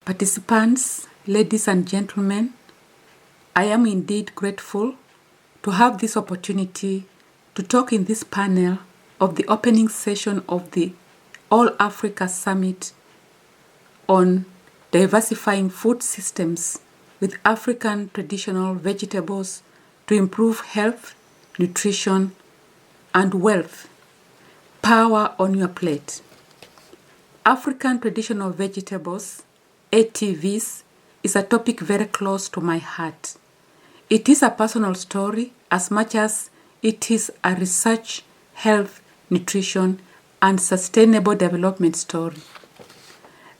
Participants, ladies and gentlemen, I am indeed grateful to have this opportunity to talk in this panel of the opening session of the All Africa Summit on diversifying food systems with African traditional vegetables to improve health, nutrition, and wealth. Power on your plate. African traditional vegetables, ATVs, is a topic very close to my heart. It is a personal story as much as it is a research, health, nutrition, and sustainable development story.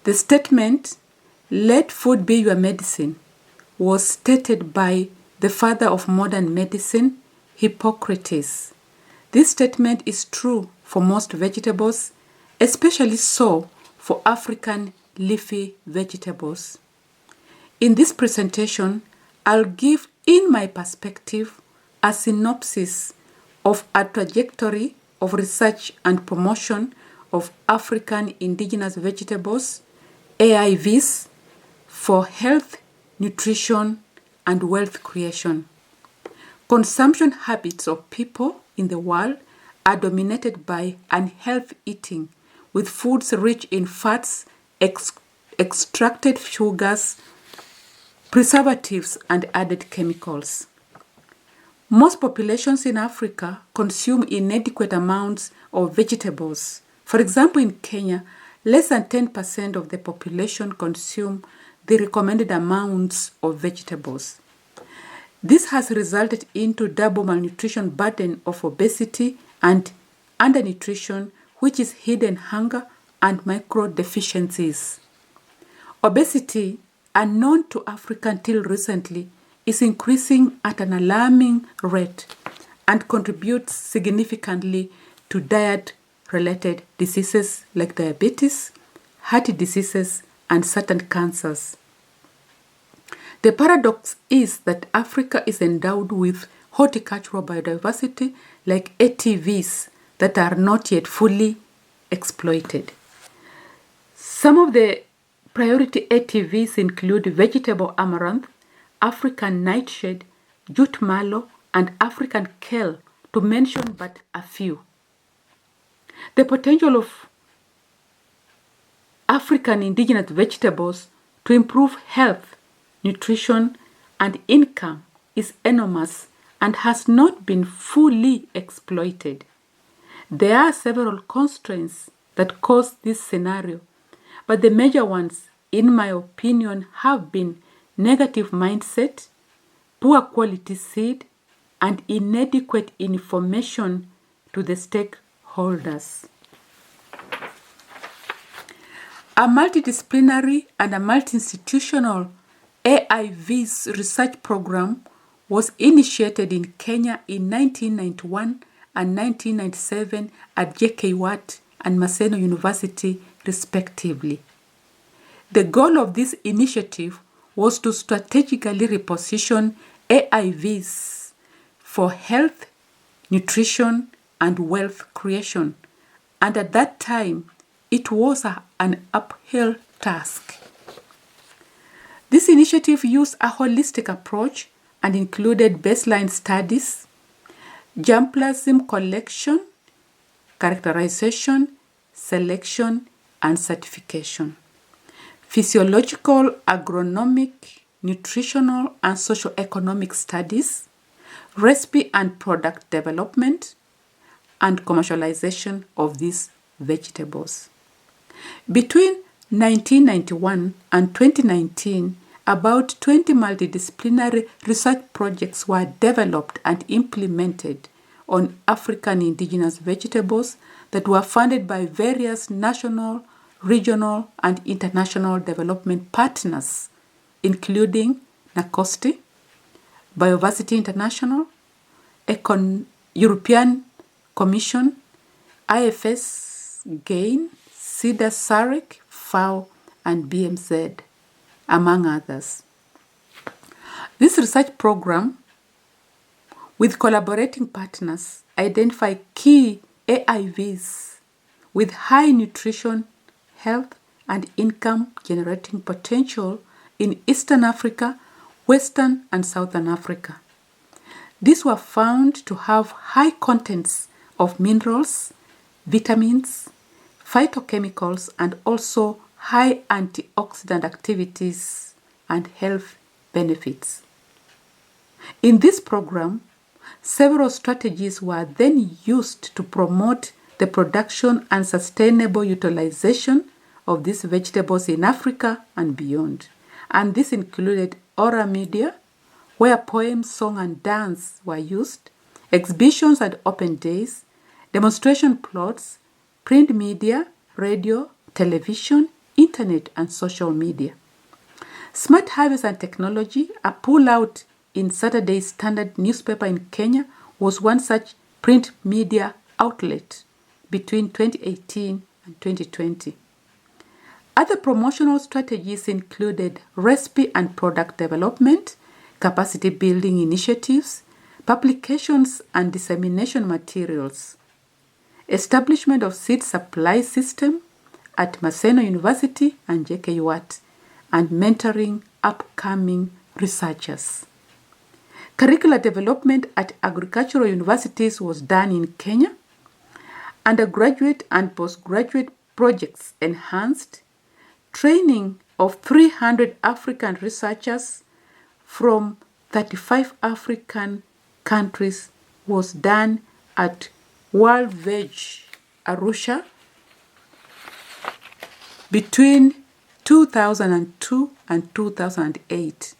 The statement, "Let food be your medicine," was stated by the father of modern medicine, Hippocrates. This statement is true for most vegetables, especially so for African leafy vegetables. In this presentation, I'll give, in my perspective, a synopsis of a trajectory of research and promotion of African indigenous vegetables, AIVs, for health, nutrition, and wealth creation. Consumption habits of people in the world are dominated by unhealthy eating, with foods rich in fats, extracted sugars, preservatives, and added chemicals. Most populations in Africa consume inadequate amounts of vegetables. For example, in Kenya, less than 10% of the population consume the recommended amounts of vegetables. This has resulted into double malnutrition burden of obesity and undernutrition, which is hidden hunger and microdeficiencies. Obesity, unknown to Africa until recently, is increasing at an alarming rate and contributes significantly to diet-related diseases like diabetes, heart diseases, and certain cancers. The paradox is that Africa is endowed with horticultural biodiversity like ATVs that are not yet fully exploited. Some of the priority ATVs include vegetable amaranth, African nightshade, jute mallow, and African kale, to mention but a few. The potential of African indigenous vegetables to improve health, nutrition, and income is enormous and has not been fully exploited. There are several constraints that cause this scenario, but the major ones, in my opinion, have been negative mindset, poor quality seed, and inadequate information to the stakeholders. A multidisciplinary and a multi-institutional AIV's research program was initiated in Kenya in 1991 and 1997 at JKUAT and Maseno University, respectively. The goal of this initiative was to strategically reposition AIVs for health, nutrition, and wealth creation, and at that time, it was an uphill task. This initiative used a holistic approach and included baseline studies, germplasm collection, characterization, selection, and certification, physiological, agronomic, nutritional, and socioeconomic studies, recipe and product development, and commercialization of these vegetables. Between 1991 and 2019, about 20 multidisciplinary research projects were developed and implemented on African indigenous vegetables that were funded by various national, regional, and international development partners, including NACOSTI, Biodiversity International, European Commission, IFS, GAIN, CIDA, SAREC, FAO, and BMZ, among others. This research program, with collaborating partners, identified key AIVs with high nutrition, health, and income generating potential in Eastern Africa, Western and Southern Africa. These were found to have high contents of minerals, vitamins, phytochemicals, and also high antioxidant activities and health benefits. In this program, several strategies were then used to promote the production and sustainable utilization of these vegetables in Africa and beyond. And this included oral media, where poems, song, and dance were used, exhibitions and open days, demonstration plots, print media, radio, television, internet, and social media. Smart Harvest and Technology, a pull-out in Saturday Standard newspaper in Kenya, was one such print media outlet between 2018 and 2020. Other promotional strategies included recipe and product development, capacity building initiatives, publications and dissemination materials, establishment of seed supply system at Maseno University and JKUAT, and mentoring upcoming researchers. Curricular development at agricultural universities was done in Kenya. Undergraduate and postgraduate projects enhanced. Training of 300 African researchers from 35 African countries was done at World Veg Arusha between 2002 and 2008.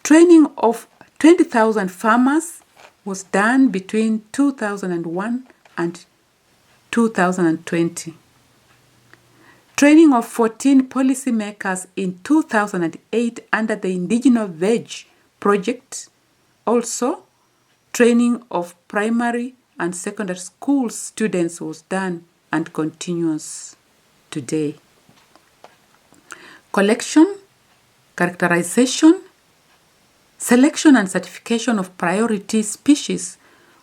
Training of 20,000 farmers was done between 2001 and 2020. Training of 14 policymakers in 2008 under the Indigenous Veg project. Also, training of primary and secondary school students was done and continues today. Collection, characterization, selection and certification of priority species,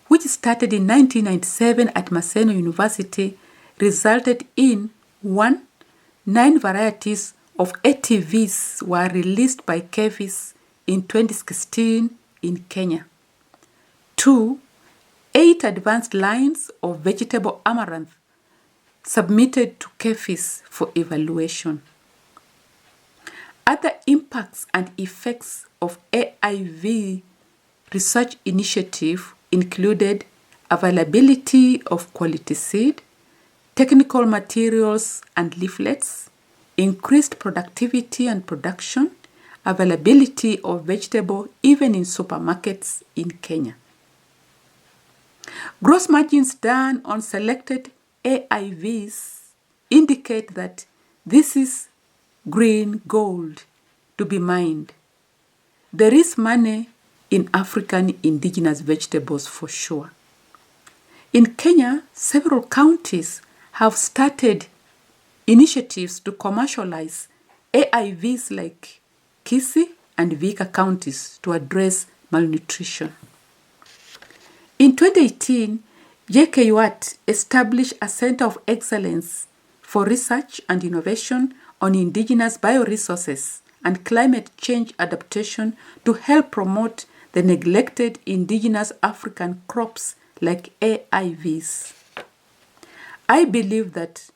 which started in 1997 at Maseno University, resulted in 1. 9 varieties of ATVs were released by KEVIS in 2016 in Kenya. 2. 8 advanced lines of vegetable amaranth submitted to KEVIS for evaluation. Other impacts and effects of AIV research initiative included availability of quality seed, technical materials and leaflets, increased productivity and production, availability of vegetable even in supermarkets in Kenya. Gross margins done on selected AIVs indicate that this is green gold to be mined. There is money in African indigenous vegetables for sure. In Kenya, several counties have started initiatives to commercialize AIVs like Kisii and Vihiga counties to address malnutrition. In 2018, JKUAT established a Center of Excellence for Research and Innovation on Indigenous Bioresources and Climate Change Adaptation to help promote the neglected indigenous African crops like AIVs. I believe that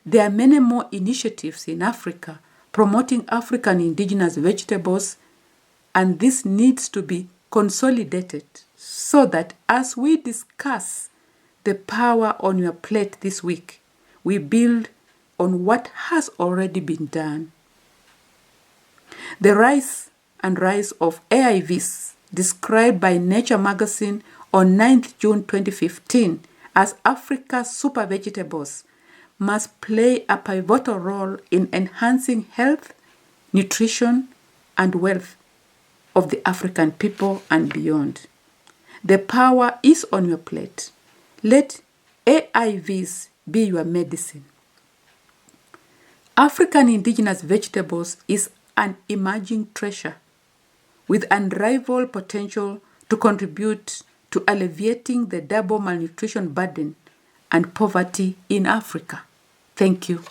there are many more initiatives in Africa promoting African indigenous vegetables, and this needs to be consolidated so that as we discuss the power on your plate this week, we build on what has already been done. The rise of AIVs, described by Nature magazine on 9th June 2015 as Africa's super vegetables, must play a pivotal role in enhancing health, nutrition, and wealth of the African people and beyond. The power is on your plate. Let AIVs be your medicine. African indigenous vegetables is an emerging treasure with unrivaled potential to contribute to alleviating the double malnutrition burden and poverty in Africa. Thank you.